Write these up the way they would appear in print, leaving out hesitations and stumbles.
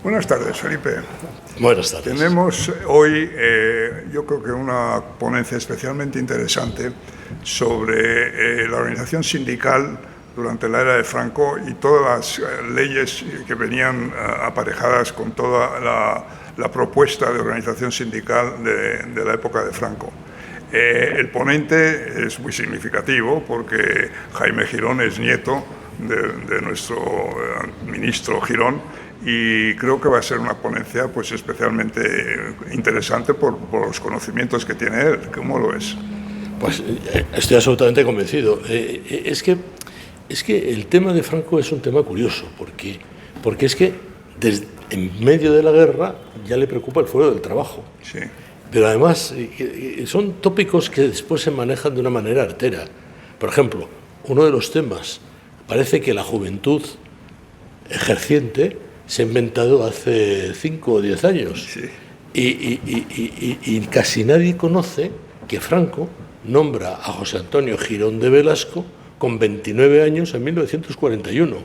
Buenas tardes, Felipe. Buenas tardes. Tenemos hoy, yo creo que una ponencia especialmente interesante sobre la organización sindical durante la era de Franco y todas las leyes que venían aparejadas con toda la propuesta de organización sindical de la época de Franco. El ponente es muy significativo porque Jaime Girón es nieto de nuestro ministro Girón, y creo que va a ser una ponencia pues especialmente interesante por los conocimientos que tiene él. ¿Cómo lo ves? Pues estoy absolutamente convencido. Es que el tema de Franco es un tema curioso, porque es que en medio de la guerra ya le preocupa el fuero del trabajo. Sí. Pero además son tópicos que después se manejan de una manera artera. Por ejemplo, uno de los temas, parece que la juventud ejerciente se ha inventado hace 5 o 10 años. Sí. Y casi nadie conoce que Franco nombra a José Antonio Girón de Velasco con 29 años en 1941.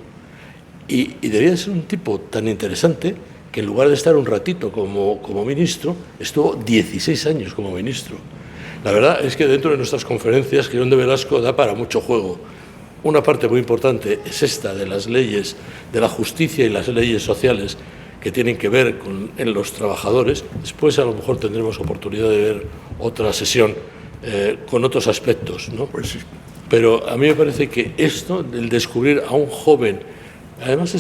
Y debía ser un tipo tan interesante que en lugar de estar un ratito como ministro, estuvo 16 años como ministro. La verdad es que dentro de nuestras conferencias Girón de Velasco da para mucho juego. Una parte muy importante es esta de las leyes de la justicia y las leyes sociales que tienen que ver en los trabajadores. Después a lo mejor tendremos oportunidad de ver otra sesión con otros aspectos, ¿no? Pues sí. Pero a mí me parece que esto, el descubrir a un joven, además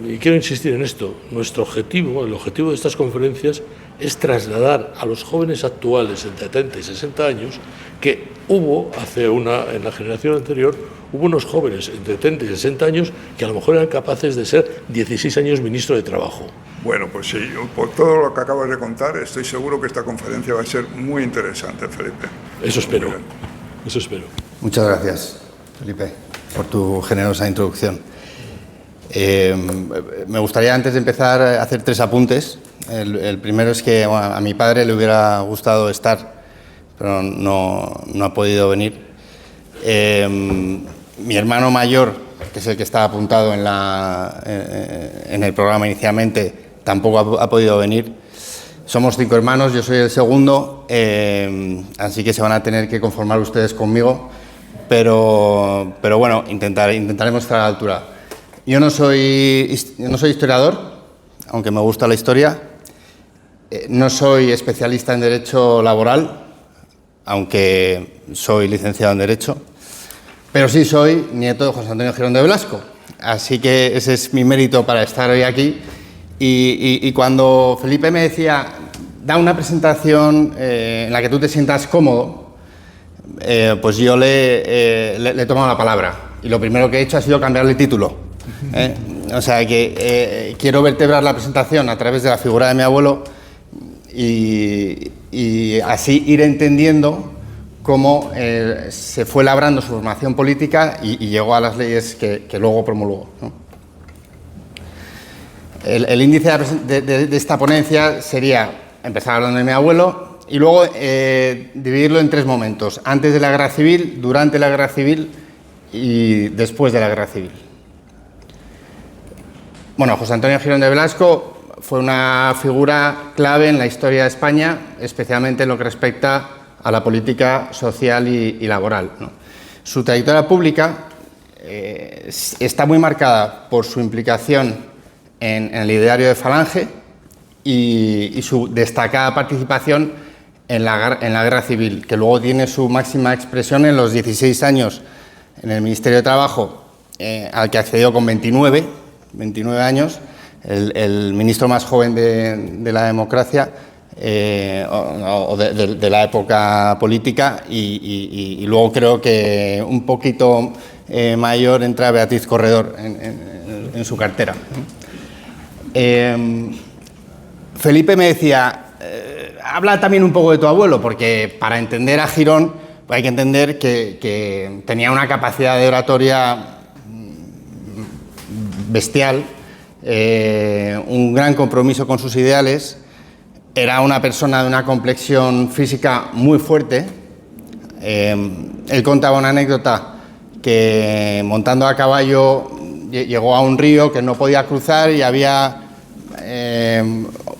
y quiero insistir en esto, nuestro objetivo, el objetivo de estas conferencias es trasladar a los jóvenes actuales entre 30 y 60 años que en la generación anterior, hubo unos jóvenes entre 30 y 60 años que a lo mejor eran capaces de ser 16 años ministro de Trabajo. Bueno, pues sí, por todo lo que acabas de contar, estoy seguro que esta conferencia va a ser muy interesante, Felipe. Eso espero, eso espero. Muchas gracias, Felipe, por tu generosa introducción. Me gustaría, antes de empezar, hacer 3 apuntes. El primero es que a mi padre le hubiera gustado estar, pero no ha podido venir. Mi hermano mayor, que es el que estaba apuntado en el programa inicialmente, tampoco ha podido venir. Somos 5 hermanos, yo soy el segundo, así que se van a tener que conformar ustedes conmigo, pero bueno, intentaremos estar a la altura. Yo no soy historiador, aunque me gusta la historia. No soy especialista en Derecho Laboral, aunque soy licenciado en Derecho. Pero sí soy nieto de José Antonio Girón de Velasco. Así que ese es mi mérito para estar hoy aquí. Y cuando Felipe me decía, da una presentación en la que tú te sientas cómodo, pues yo le he tomado la palabra. Y lo primero que he hecho ha sido cambiarle el título. O sea que quiero vertebrar la presentación a través de la figura de mi abuelo y así ir entendiendo cómo se fue labrando su formación política y llegó a las leyes que luego promulgó, ¿no? El índice de esta ponencia sería empezar hablando de mi abuelo y luego dividirlo en 3 momentos: antes de la Guerra Civil, durante la Guerra Civil y después de la Guerra Civil. Bueno, José Antonio Girón de Velasco fue una figura clave en la historia de España, especialmente en lo que respecta a la política social y laboral, ¿no? Su trayectoria pública está muy marcada por su implicación en el ideario de Falange y su destacada participación en la Guerra Civil, que luego tiene su máxima expresión en los 16 años en el Ministerio de Trabajo, al que accedió con 29 años, el ministro más joven de la democracia o de la época política, y luego creo que un poquito mayor entra Beatriz Corredor en su cartera. Felipe me decía, habla también un poco de tu abuelo, porque para entender a Girón hay que entender que tenía una capacidad de oratoria bestial, un gran compromiso con sus ideales, era una persona de una complexión física muy fuerte, Él contaba una anécdota que montando a caballo llegó a un río que no podía cruzar y había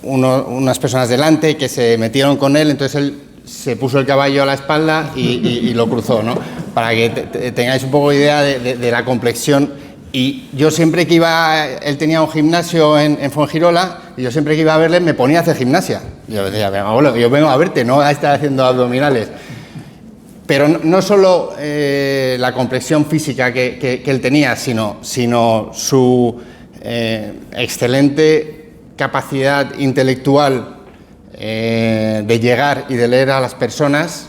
unas personas delante que se metieron con él, entonces él se puso el caballo a la espalda y lo cruzó, ¿no? Para que tengáis un poco idea de la complexión. Y yo siempre que iba, él tenía un gimnasio en Fuengirola, y yo siempre que iba a verle me ponía a hacer gimnasia. Yo decía, abuelo, yo vengo a verte, no a estar haciendo abdominales. Pero no solo la complexión física que él tenía, sino su excelente capacidad intelectual de llegar y de leer a las personas,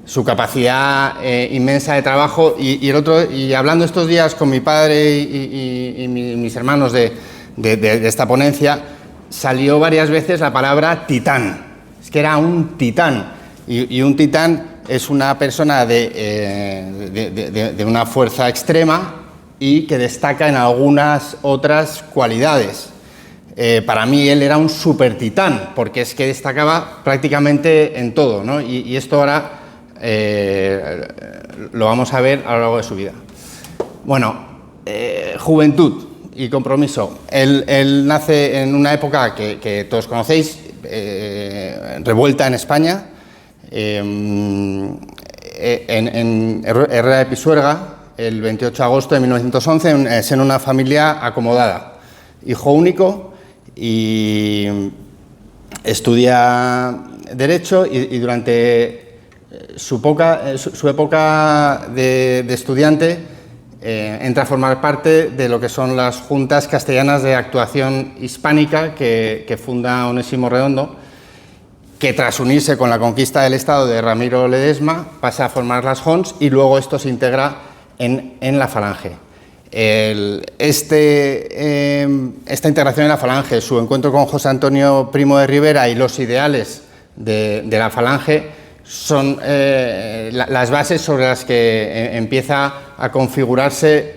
su capacidad inmensa de trabajo. Y hablando estos días con mi padre y mis hermanos de esta ponencia, salió varias veces la palabra titán. Es que era un titán. Y un titán es una persona de una fuerza extrema y que destaca en algunas otras cualidades. Para mí él era un super titán, porque es que destacaba prácticamente en todo, ¿no? Y esto ahora lo vamos a ver a lo largo de su vida. Bueno, juventud y compromiso. Él nace en una época que todos conocéis, revuelta en España, en Herrera de Pisuerga, el 28 de agosto de 1911, en una familia acomodada. Hijo único, y estudia Derecho y durante su época de estudiante entra a formar parte de lo que son las Juntas Castellanas de Actuación Hispánica que funda Onésimo Redondo, que tras unirse con la conquista del Estado de Ramiro Ledesma pasa a formar las JONS y luego esto se integra en la Falange. Esta integración en la Falange, su encuentro con José Antonio Primo de Rivera y los ideales de la Falange son las bases sobre las que empieza a configurarse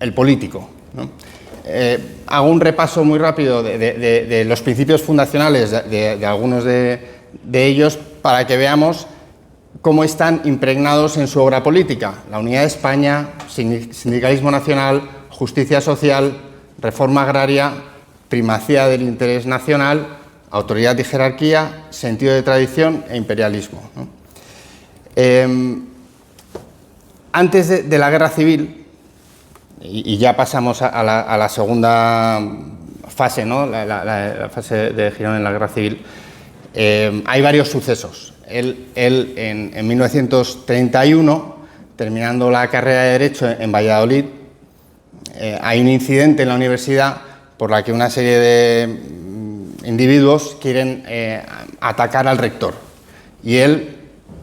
el político, ¿no? Hago un repaso muy rápido de los principios fundacionales de algunos de ellos para que veamos cómo están impregnados en su obra política: la unidad de España, sindicalismo nacional, justicia social, reforma agraria, primacía del interés nacional, autoridad y jerarquía, sentido de tradición e imperialismo, ¿no? Antes de la Guerra Civil, y ya pasamos a la segunda fase, ¿no? la fase de Girón en la Guerra Civil, hay varios sucesos. Él en 1931, terminando la carrera de Derecho en Valladolid, hay un incidente en la universidad por la que una serie de individuos quieren atacar al rector. Y él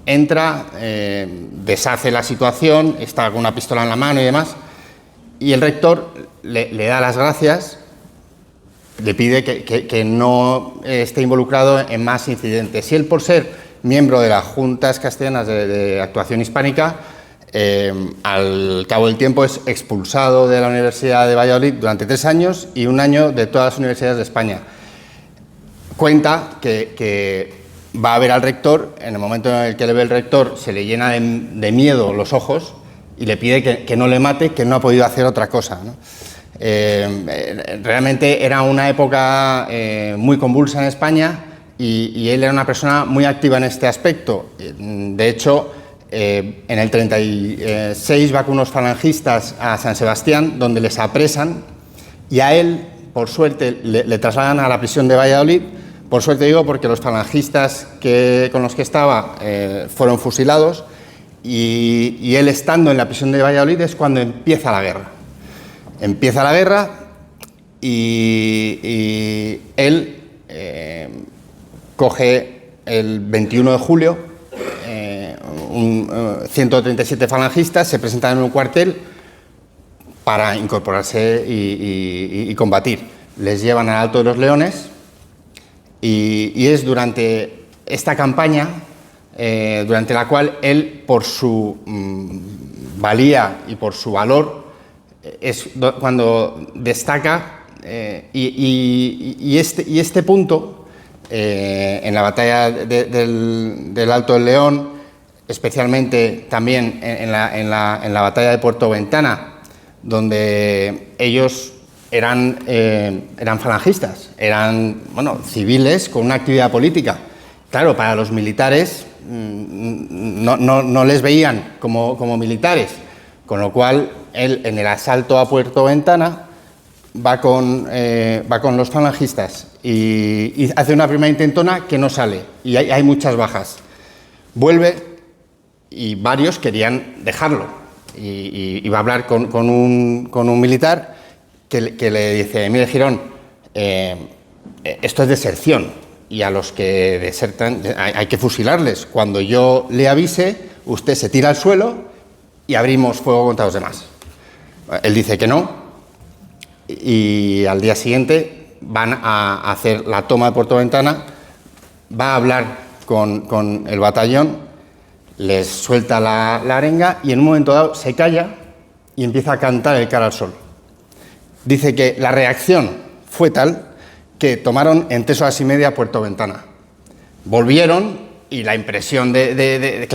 entra, deshace la situación, está con una pistola en la mano y demás, y el rector le da las gracias, le pide que no esté involucrado en más incidentes. Y él, por ser miembro de las Juntas Castellanas de Actuación Hispánica, al cabo del tiempo es expulsado de la Universidad de Valladolid durante 3 años y 1 año de todas las universidades de España. Cuenta que va a ver al rector, en el momento en el que le ve el rector se le llena de miedo los ojos y le pide que no le mate, que no ha podido hacer otra cosa, ¿no? Realmente era una época muy convulsa en España y él era una persona muy activa en este aspecto. De hecho, en el 36 va con unos falangistas a San Sebastián, donde les apresan, y a él, por suerte, le trasladan a la prisión de Valladolid. Por suerte digo, porque los falangistas con los que estaba fueron fusilados, y él, estando en la prisión de Valladolid, es cuando empieza la guerra. Empieza la guerra y él coge el 21 de julio 137 falangistas, se presentan en un cuartel para incorporarse y combatir. Les llevan al Alto de los Leones y es durante esta campaña durante la cual él, por su valía y por su valor, es cuando destaca y este punto en la batalla del Alto del León, especialmente también en la batalla de Puerto Ventana, donde ellos eran falangistas, eran civiles con una actividad política. Claro, para los militares no les veían como militares, con lo cual él en el asalto a Puerto Ventana va con los falangistas y hace una primera intentona que no sale y hay muchas bajas. Vuelve y varios querían dejarlo y va a hablar con un militar que le dice: mire, Girón, esto es deserción y a los que desertan hay que fusilarles. Cuando yo le avise, usted se tira al suelo y abrimos fuego contra los demás. Él dice que no y al día siguiente van a hacer la toma de Puerto Ventana, va a hablar con el batallón, les suelta la arenga y en un momento dado se calla y empieza a cantar El cara al sol. Dice que la reacción fue tal que tomaron en 3 horas y media Puerto Ventana. Volvieron y la impresión que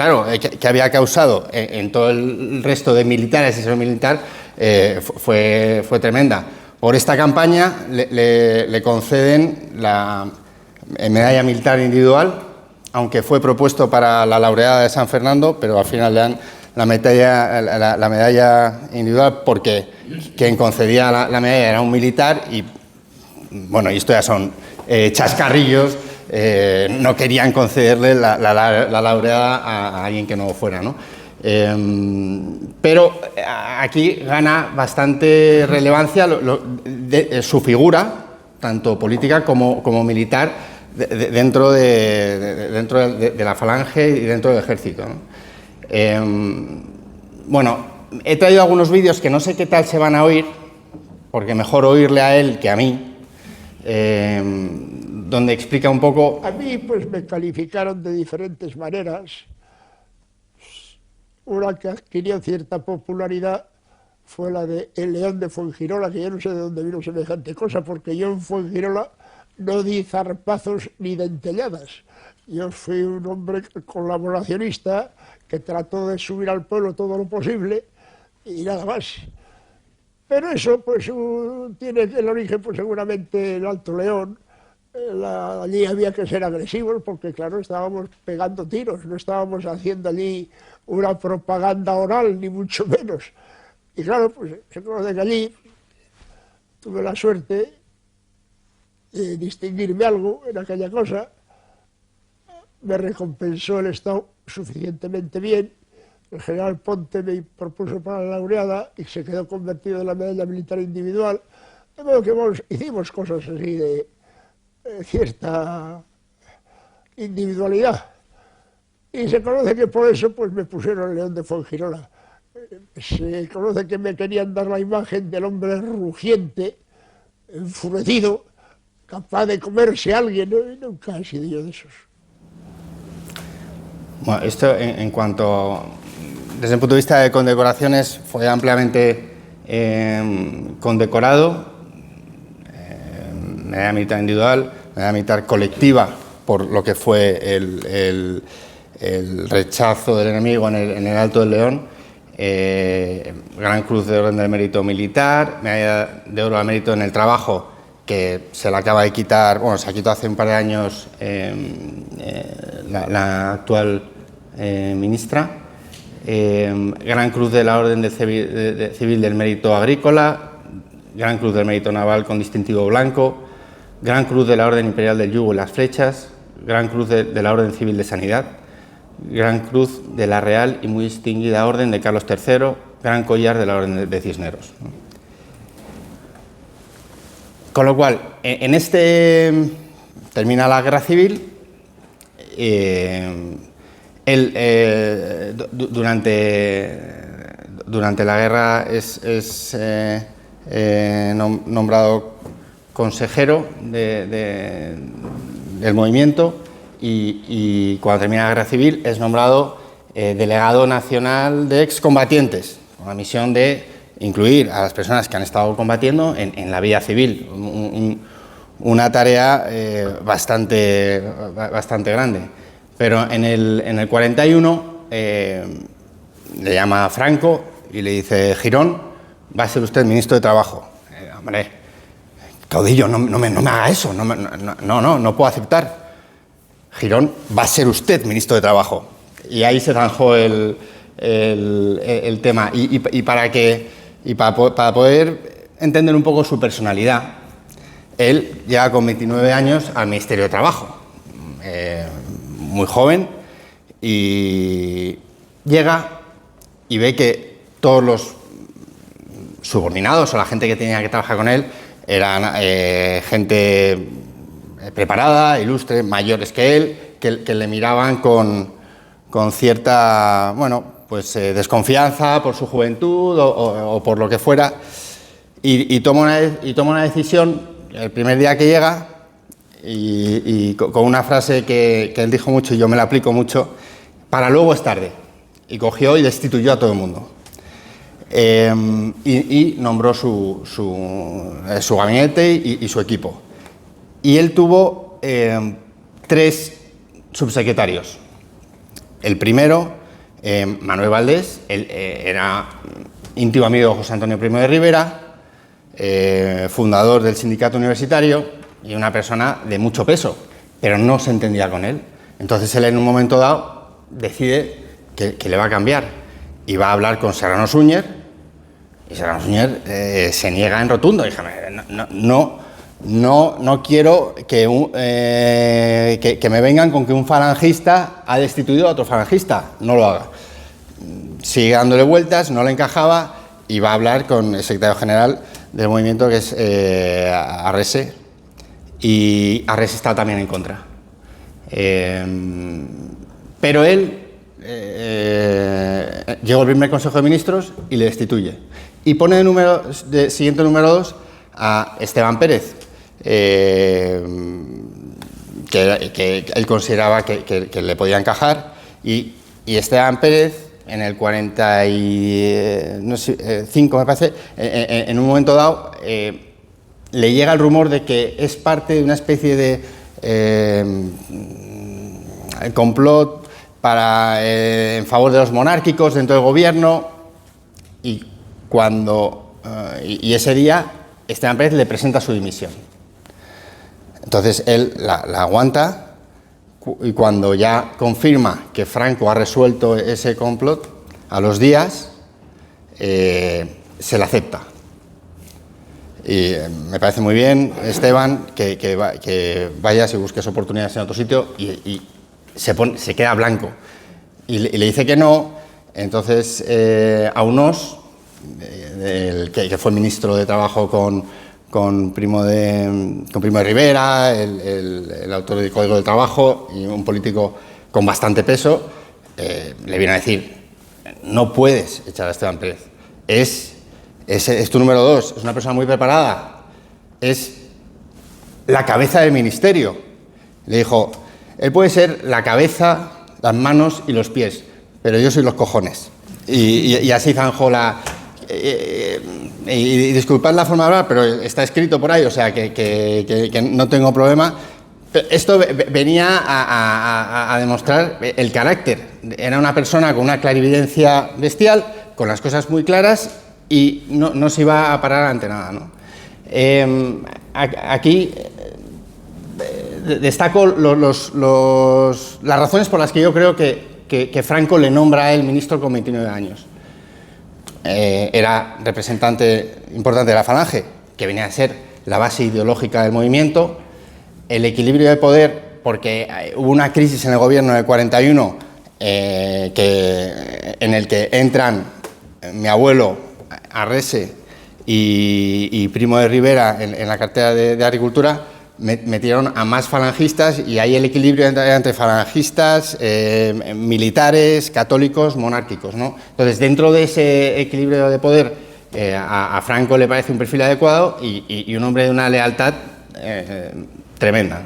había causado en todo el resto de militares y ser militar fue tremenda. Por esta campaña le conceden la medalla militar individual, aunque fue propuesto para la laureada de San Fernando, pero al final le dan la medalla individual porque quien concedía la medalla era un militar y, bueno, y esto ya son chascarrillos, no querían concederle la laureada a alguien que no fuera, ¿no? Pero aquí gana bastante relevancia su figura, tanto política como militar, dentro de la falange y dentro del ejército, ¿no? Bueno, he traído algunos vídeos que no sé qué tal se van a oír, porque mejor oírle a él que a mí, donde explica un poco... A mí pues me calificaron de diferentes maneras. Una que adquirió cierta popularidad fue la de El León de Fuengirola, que yo no sé de dónde vino semejante cosa, porque yo en Fuengirola no di zarpazos ni dentelladas. Yo fui un hombre colaboracionista que trató de subir al pueblo todo lo posible y nada más. Pero eso pues tiene el origen pues seguramente el Alto León. Allí había que ser agresivos porque claro, estábamos pegando tiros, no estábamos haciendo allí una propaganda oral ni mucho menos. Y claro, pues se conoce que allí tuve la suerte de distinguirme algo en aquella cosa. Me recompensó el Estado suficientemente bien. El general Ponte me propuso para la laureada y se quedó convertido en la medalla militar individual. De modo que hicimos cosas así de cierta individualidad. Y se conoce que por eso pues me pusieron el León de Fuengirola. Se conoce que me querían dar la imagen del hombre rugiente, enfurecido, capaz de comerse a alguien, ¿no? Y nunca he sido yo de esos. Bueno, esto en cuanto, desde el punto de vista de condecoraciones, fue ampliamente condecorado, medalla militar individual, medalla militar colectiva, por lo que fue el rechazo del enemigo en el Alto del León, Gran Cruz de Orden del Mérito Militar, medalla de Oro al Mérito en el Trabajo, que se la acaba de quitar, bueno, se la quitó hace un par de años la actual ministra, Gran Cruz de la Orden Civil del Mérito Agrícola, Gran Cruz del Mérito Naval con distintivo blanco, Gran Cruz de la Orden Imperial del Yugo y las Flechas, Gran Cruz de la Orden Civil de Sanidad, Gran Cruz de la Real y muy distinguida Orden de Carlos III, Gran Collar de la Orden de Cisneros. Con lo cual, en termina la Guerra Civil. Él, durante la guerra es nombrado consejero del movimiento y cuando termina la Guerra Civil es nombrado delegado nacional de excombatientes, con la misión de incluir a las personas que han estado combatiendo en la vida civil, una tarea bastante grande. Pero en el 41 le llama a Franco y le dice: Girón, va a ser usted ministro de Trabajo. Hombre, caudillo, no me haga eso, no puedo aceptar. Girón, va a ser usted ministro de Trabajo. Y ahí se zanjó el tema. Y para poder entender un poco su personalidad, él llega con 29 años al Ministerio de Trabajo, muy joven, y llega y ve que todos los subordinados o la gente que tenía que trabajar con él eran gente preparada, ilustre, mayores que él, que le miraban con cierta, desconfianza por su juventud o por lo que fuera, y toma una decisión el primer día que llega, y con una frase que él dijo mucho y yo me la aplico mucho: para luego es tarde. Y cogió y destituyó a todo el mundo. Y nombró su gabinete y su equipo. Y él tuvo 3 subsecretarios. El primero, Manuel Valdés, él era íntimo amigo de José Antonio Primo de Rivera, fundador del sindicato universitario y una persona de mucho peso, pero no se entendía con él. Entonces él, en un momento dado, decide que le va a cambiar y va a hablar con Serrano Suñer, y Serrano Suñer se niega en rotundo. Dije: no quiero que me vengan con que un falangista ha destituido a otro falangista, no lo haga. Sigue dándole vueltas, no le encajaba, y va a hablar con el secretario general del movimiento, que es Arrese, y Arrese está también en contra. Pero él llegó al primer Consejo de Ministros y le destituye. Y pone de siguiente número 2 a Esteban Pérez, que él consideraba que le podía encajar. Y Esteban Pérez, en el 45, me parece, en un momento dado, le llega el rumor de que es parte de una especie de complot en favor de los monárquicos dentro del gobierno, y ese día Esteban Pérez le presenta su dimisión. Entonces él la aguanta, y cuando ya confirma que Franco ha resuelto ese complot, a los días se la acepta. Y me parece muy bien, Esteban, que vayas y busques oportunidades en otro sitio, y se queda blanco y le dice que no. Entonces Aunós, que fue ministro de Trabajo con Primo de Rivera, el autor del Código del Trabajo y un político con bastante peso, le viene a decir: no puedes echar a Esteban Pérez, es tu número 2, es una persona muy preparada, es la cabeza del ministerio. Le dijo: él puede ser la cabeza, las manos y los pies, pero yo soy los cojones. Y así zanjó y disculpad la forma de hablar, pero está escrito por ahí, o sea que no tengo problema. Pero esto venía a demostrar el carácter. Era una persona con una clarividencia bestial, con las cosas muy claras, y no se iba a parar ante nada, ¿no? Aquí destaco las razones por las que yo creo que Franco le nombra a él ministro con 29 años. Era representante importante de la Falange, que venía a ser la base ideológica del movimiento. El equilibrio de poder, porque hubo una crisis en el gobierno del 41 en el que entran mi abuelo Arrese y Primo de Rivera en la cartera de Agricultura, metieron a más falangistas, y ahí el equilibrio entre falangistas, militares, católicos, monárquicos, ¿no? Entonces, dentro de ese equilibrio de poder, a Franco le parece un perfil adecuado y un hombre de una lealtad tremenda.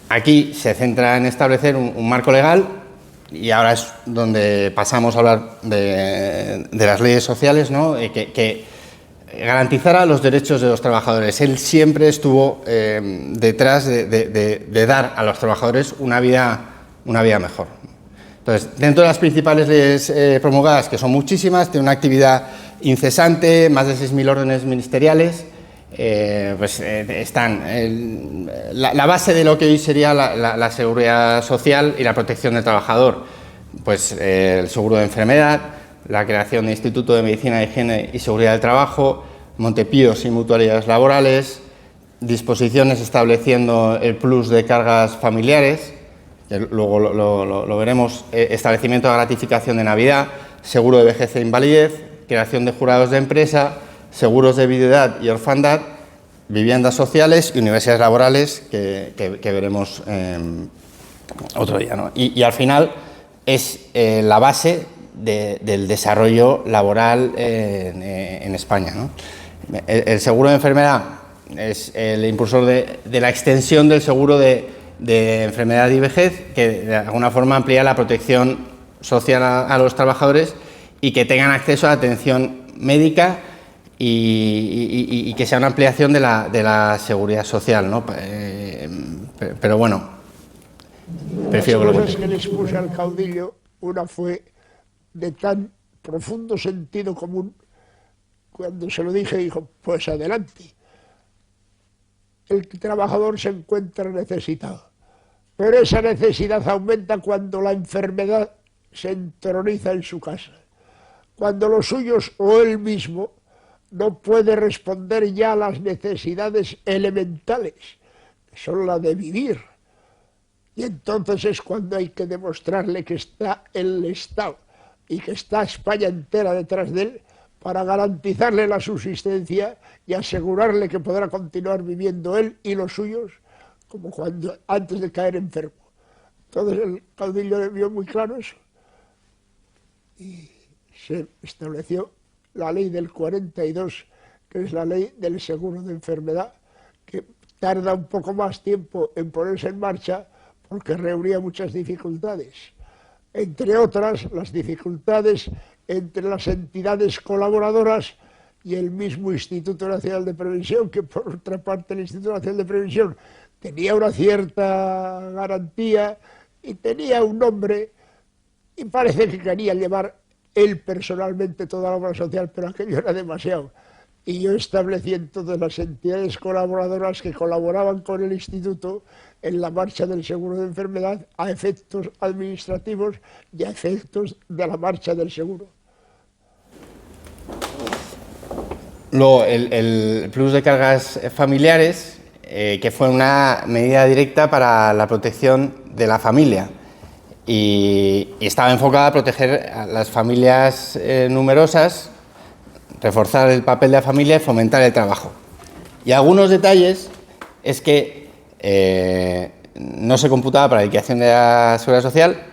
Aquí se centra en establecer un marco legal, y ahora es donde pasamos a hablar de las leyes sociales, ¿no? Que garantizara los derechos de los trabajadores. Él siempre estuvo detrás de dar a los trabajadores una vida mejor. Entonces, dentro de las principales leyes promulgadas, que son muchísimas, tiene una actividad incesante, más de 6.000 órdenes ministeriales, están la base de lo que hoy sería la seguridad social y la protección del trabajador, pues el seguro de enfermedad, la creación de Instituto de Medicina, Higiene y Seguridad del Trabajo, Montepíos y mutualidades laborales, disposiciones estableciendo el plus de cargas familiares, que luego lo veremos, establecimiento de gratificación de Navidad, seguro de vejez e invalidez, creación de jurados de empresa, seguros de viudedad y orfandad, viviendas sociales y universidades laborales, que veremos otro día, ¿no? Y al final es la base del desarrollo laboral en España, ¿no? El seguro de enfermedad es el impulsor de la extensión del seguro de enfermedad y vejez, que de alguna forma amplía la protección social a los trabajadores y que tengan acceso a atención médica y que sea una ampliación de la seguridad social, ¿no? Pero bueno, prefiero que lo cuente. Las cosas que les puse al caudillo, una fue de tan profundo sentido común, cuando se lo dije dijo, pues adelante. El trabajador se encuentra necesitado, pero esa necesidad aumenta cuando la enfermedad se entroniza en su casa, cuando los suyos o él mismo no puede responder ya a las necesidades elementales, que son las de vivir. Y entonces es cuando hay que demostrarle que está el Estado y que está España entera detrás de él para garantizarle la subsistencia y asegurarle que podrá continuar viviendo él y los suyos como cuando antes de caer enfermo. Entonces el caudillo vio muy claro eso y se estableció la ley del 42, que es la ley del seguro de enfermedad, que tarda un poco más tiempo en ponerse en marcha porque reunía muchas dificultades. Entre otras, las dificultades entre las entidades colaboradoras y el mismo Instituto Nacional de Prevención, que por otra parte el Instituto Nacional de Prevención tenía una cierta garantía y tenía un nombre, y parece que quería llevar él personalmente toda la obra social, pero aquello era demasiado. Y yo establecí entonces las entidades colaboradoras que colaboraban con el Instituto en la marcha del seguro de enfermedad a efectos administrativos y a efectos de la marcha del seguro. Luego, el plus de cargas familiares, que fue una medida directa para la protección de la familia y estaba enfocada a proteger a las familias numerosas, reforzar el papel de la familia y fomentar el trabajo. Y algunos detalles es que no se computaba para la liquidación de la Seguridad Social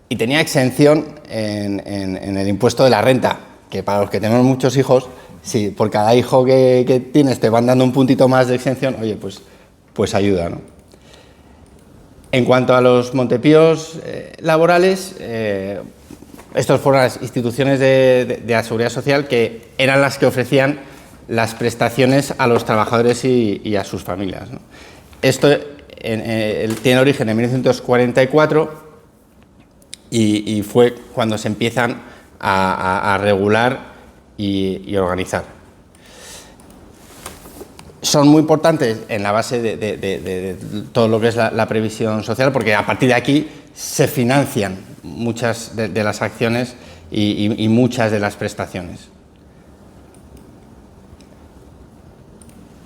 y tenía exención en el impuesto de la renta, que para los que tenemos muchos hijos, si por cada hijo que tienes te van dando un puntito más de exención, oye, pues ayuda, ¿no? En cuanto a los montepíos laborales, estas fueron las instituciones de la Seguridad Social que eran las que ofrecían las prestaciones a los trabajadores y a sus familias, ¿no? Esto tiene origen en 1944 y fue cuando se empiezan a regular y organizar. Son muy importantes en la base de todo lo que es la previsión social, porque a partir de aquí se financian muchas de las acciones y muchas de las prestaciones.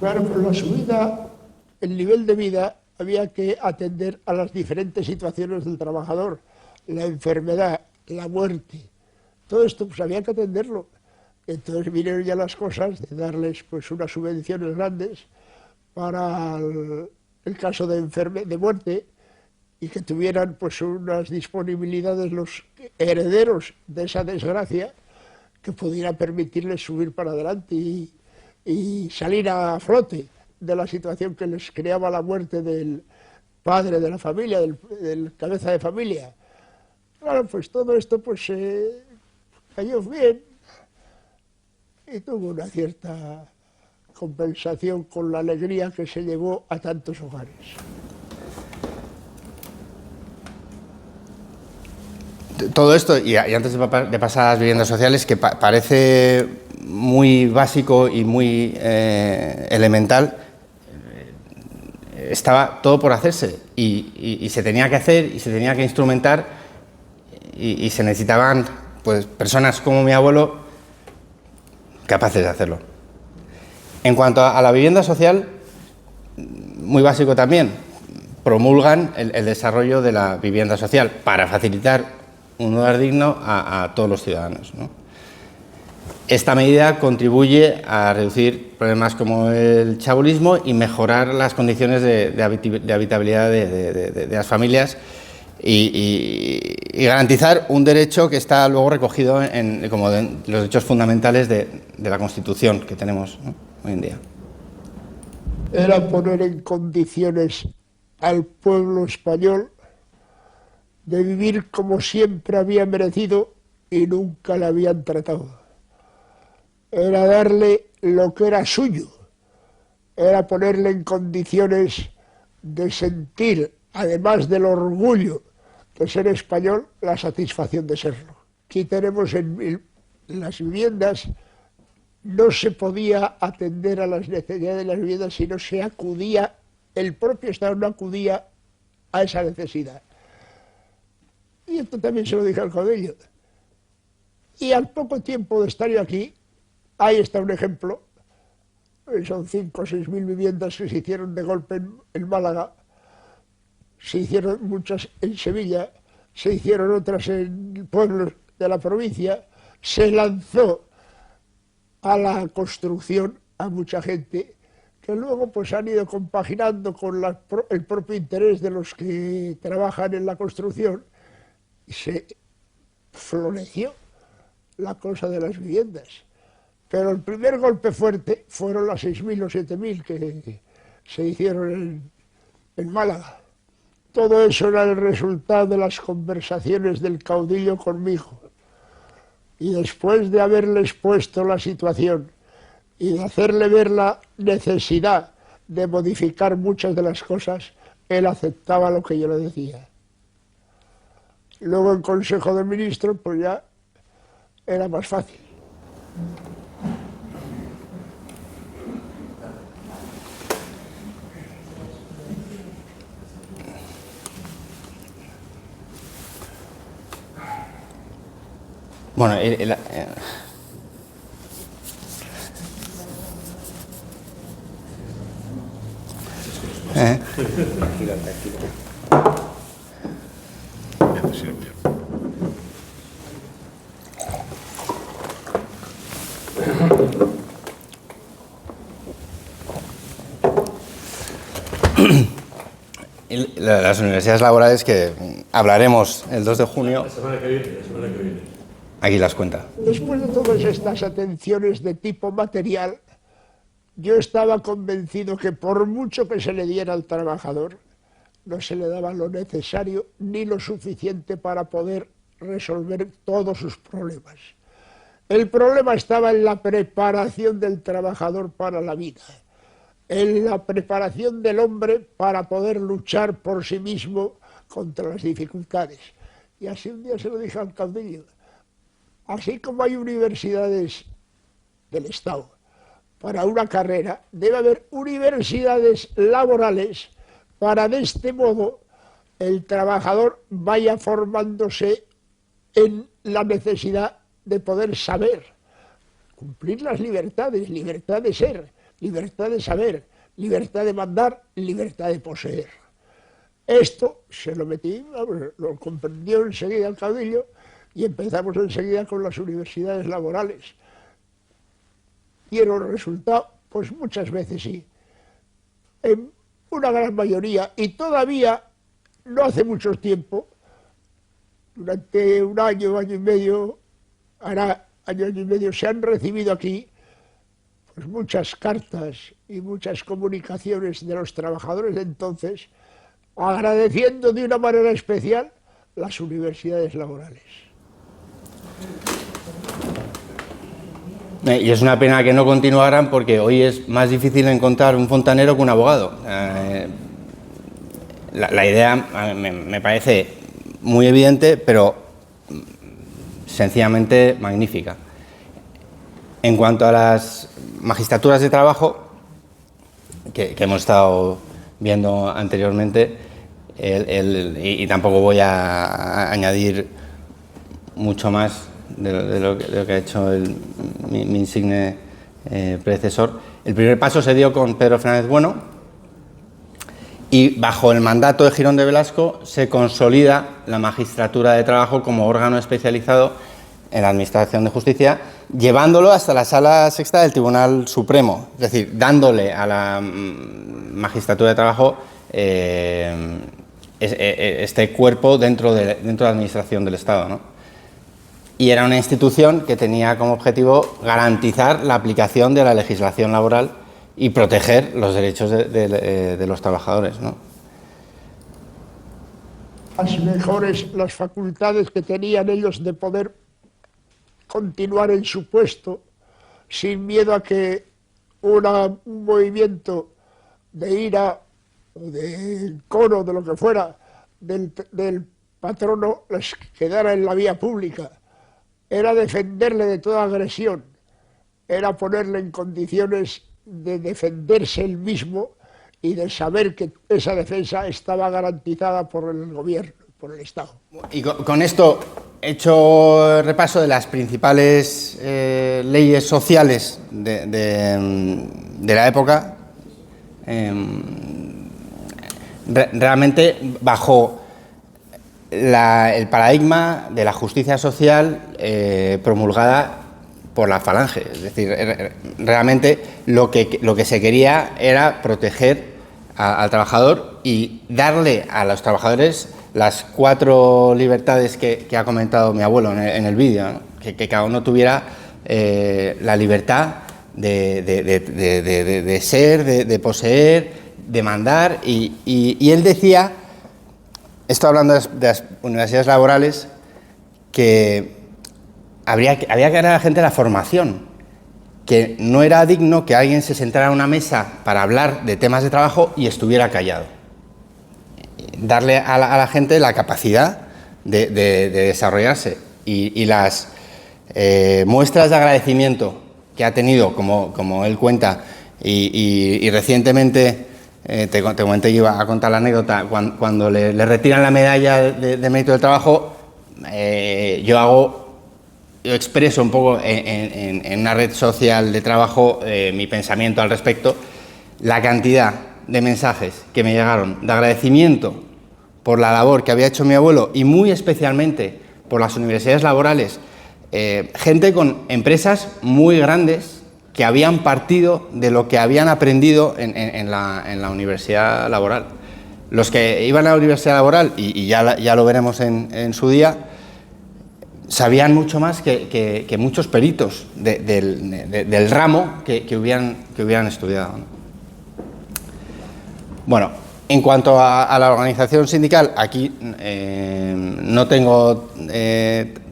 Claro, por la subida, el nivel de vida, había que atender a las diferentes situaciones del trabajador, la enfermedad, la muerte, todo esto pues había que atenderlo. Entonces vinieron ya las cosas de darles pues unas subvenciones grandes para el caso de muerte y que tuvieran pues unas disponibilidades los herederos de esa desgracia que pudiera permitirles subir para adelante y salir a flote de la situación que les creaba la muerte del padre de la familia, del cabeza de familia. Claro, pues todo esto pues cayó bien y tuvo una cierta compensación con la alegría que se llevó a tantos hogares. todo esto, y antes de pasar a las viviendas sociales, que parece muy básico y muy elemental, estaba todo por hacerse y se tenía que hacer y se tenía que instrumentar y se necesitaban pues, personas como mi abuelo capaces de hacerlo. En cuanto a la vivienda social, muy básico también, promulgan el desarrollo de la vivienda social para facilitar un hogar digno a todos los ciudadanos, ¿no? Esta medida contribuye a reducir problemas como el chabolismo y mejorar las condiciones de habitabilidad de las familias y garantizar un derecho que está luego recogido como los derechos fundamentales de la Constitución que tenemos, ¿no?, hoy en día. Era poner en condiciones al pueblo español de vivir como siempre había merecido y nunca le habían tratado. Era darle lo que era suyo, era ponerle en condiciones de sentir, además del orgullo de ser español, la satisfacción de serlo. Aquí tenemos en las viviendas, no se podía atender a las necesidades de las viviendas si no se acudía, el propio Estado no acudía a esa necesidad. Y esto también se lo dije al caudillo. Y al poco tiempo de estar yo aquí, ahí está un ejemplo, son 5 o 6 mil viviendas que se hicieron de golpe en Málaga, se hicieron muchas en Sevilla, se hicieron otras en pueblos de la provincia, se lanzó a la construcción a mucha gente que luego pues han ido compaginando con el propio interés de los que trabajan en la construcción y se floreció la cosa de las viviendas. Pero el primer golpe fuerte fueron las 6.000 o 7.000 que se hicieron en Málaga. Todo eso era el resultado de las conversaciones del caudillo conmigo. Y después de haberle expuesto la situación y de hacerle ver la necesidad de modificar muchas de las cosas, él aceptaba lo que yo le decía. Luego en Consejo de Ministros, pues ya era más fácil. Bueno, las universidades laborales que hablaremos el 2 de junio. La semana que viene. Aquí las cuenta. Después de todas estas atenciones de tipo material, yo estaba convencido que por mucho que se le diera al trabajador, no se le daba lo necesario ni lo suficiente para poder resolver todos sus problemas. El problema estaba en la preparación del trabajador para la vida, en la preparación del hombre para poder luchar por sí mismo contra las dificultades. Y así un día se lo dije al caudillo. Así como hay universidades del Estado para una carrera, debe haber universidades laborales para de este modo el trabajador vaya formándose en la necesidad de poder saber, cumplir las libertades, libertad de ser, libertad de saber, libertad de mandar, libertad de poseer. Esto se lo metí, lo comprendió enseguida el caudillo y empezamos enseguida con las universidades laborales. ¿Dieron resultado? Pues muchas veces sí. En una gran mayoría, y todavía no hace mucho tiempo, durante un año, año y medio, hará año y medio, se han recibido aquí pues muchas cartas y muchas comunicaciones de los trabajadores de entonces, agradeciendo de una manera especial las universidades laborales. Y es una pena que no continuaran porque hoy es más difícil encontrar un fontanero que un abogado. La idea me parece muy evidente, pero sencillamente magnífica. En cuanto a las magistraturas de trabajo, que hemos estado viendo anteriormente, y tampoco voy a añadir mucho más de lo que ha hecho mi insigne predecesor. El primer paso se dio con Pedro Fernández Bueno, y bajo el mandato de Girón de Velasco se consolida la magistratura de trabajo como órgano especializado en la Administración de Justicia, llevándolo hasta la Sala Sexta del Tribunal Supremo, es decir, dándole a la magistratura de trabajo este cuerpo dentro de la Administración del Estado, ¿no? Y era una institución que tenía como objetivo garantizar la aplicación de la legislación laboral y proteger los derechos de los trabajadores, ¿no? Las facultades que tenían ellos de poder continuar en su puesto sin miedo a que un movimiento de ira o de encono, de lo que fuera, del patrono les quedara en la vía pública. Era defenderle de toda agresión, era ponerle en condiciones de defenderse él mismo y de saber que esa defensa estaba garantizada por el gobierno, por el Estado. Y con esto he hecho repaso de las principales leyes sociales de la época. Realmente bajo el paradigma de la justicia social promulgada por la Falange. Es decir, realmente lo que se quería era proteger al trabajador y darle a los trabajadores las 4 libertades que ha comentado mi abuelo en el vídeo, ¿no? Que cada uno tuviera la libertad de ser, de poseer, de mandar, y él decía, esto hablando de las universidades laborales, que había que dar a la gente la formación, que no era digno que alguien se sentara a una mesa para hablar de temas de trabajo y estuviera callado. Darle a la gente la capacidad de desarrollarse, y las muestras de agradecimiento que ha tenido, como él cuenta, y recientemente te comenté que iba a contar la anécdota, cuando le retiran la medalla de mérito del trabajo, yo expreso un poco en una red social de trabajo mi pensamiento al respecto. La cantidad de mensajes que me llegaron de agradecimiento por la labor que había hecho mi abuelo, y muy especialmente por las universidades laborales, gente con empresas muy grandes que habían partido de lo que habían aprendido en la universidad laboral. Los que iban a la universidad laboral, y ya lo veremos en su día, sabían mucho más que muchos peritos del ramo que hubieran estudiado, ¿no? Bueno, en cuanto a la organización sindical, aquí no tengo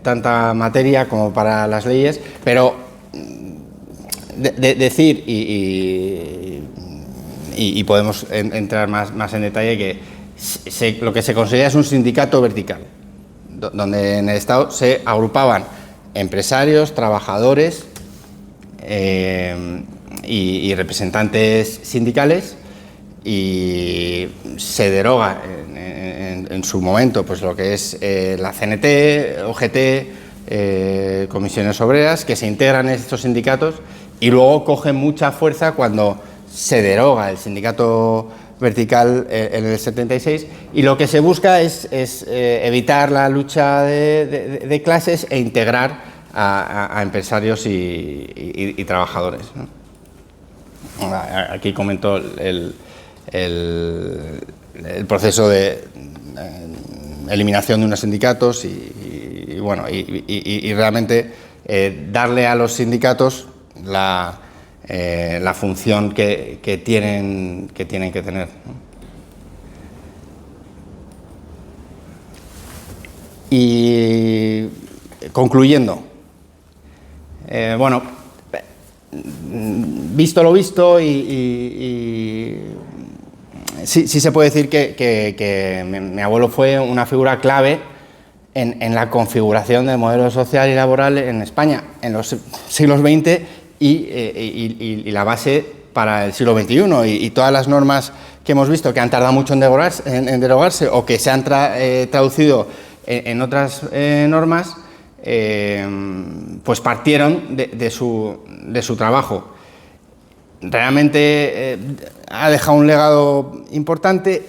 tanta materia como para las leyes, pero decir, y podemos entrar más en detalle, que lo que se considera es un sindicato vertical, donde en el Estado se agrupaban empresarios, trabajadores y representantes sindicales, y se deroga en su momento pues lo que es la CNT, OGT, comisiones obreras, que se integran en estos sindicatos, y luego cogen mucha fuerza cuando se deroga el sindicato vertical en el 76, y lo que se busca es evitar la lucha de clases e integrar a empresarios y trabajadores, ¿no? Aquí comento el proceso de eliminación de unos sindicatos y realmente darle a los sindicatos la función que tienen que tener, ¿no? Y concluyendo, visto lo visto, sí se puede decir que mi abuelo fue una figura clave en la configuración del modelo social y laboral en España en los siglos XX y la base para el siglo XXI. Y todas las normas que hemos visto que han tardado mucho en derogarse o que se han traducido en otras normas, pues partieron de su trabajo. Realmente ha dejado un legado importante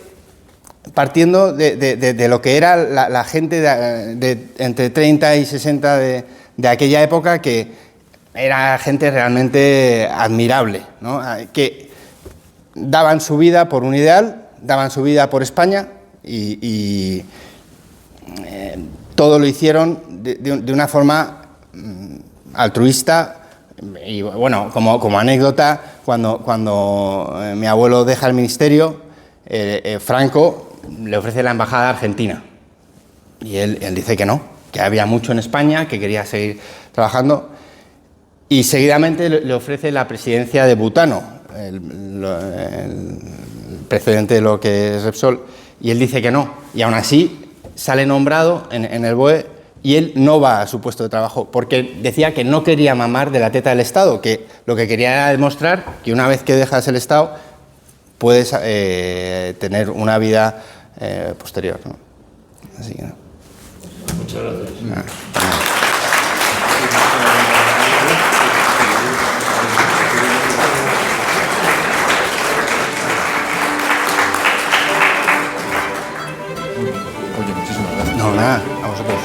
partiendo de lo que era la gente de entre 30 y 60 de aquella época, que era gente realmente admirable, ¿no? Que daban su vida por un ideal, daban su vida por España y todo lo hicieron de una forma altruista. Y bueno, como anécdota, cuando mi abuelo deja el ministerio, Franco le ofrece la embajada a Argentina y él dice que no, que había mucho en España, que quería seguir trabajando, y seguidamente le ofrece la presidencia de Butano, el precedente de lo que es Repsol, y él dice que no, y aún así sale nombrado en el BOE. Y él no va a su puesto de trabajo porque decía que no quería mamar de la teta del Estado, que lo que quería era demostrar que una vez que dejas el Estado puedes tener una vida posterior, ¿no? Así que, ¿no? Muchas gracias. Oye, muchísimas gracias. No, nada, a vosotros.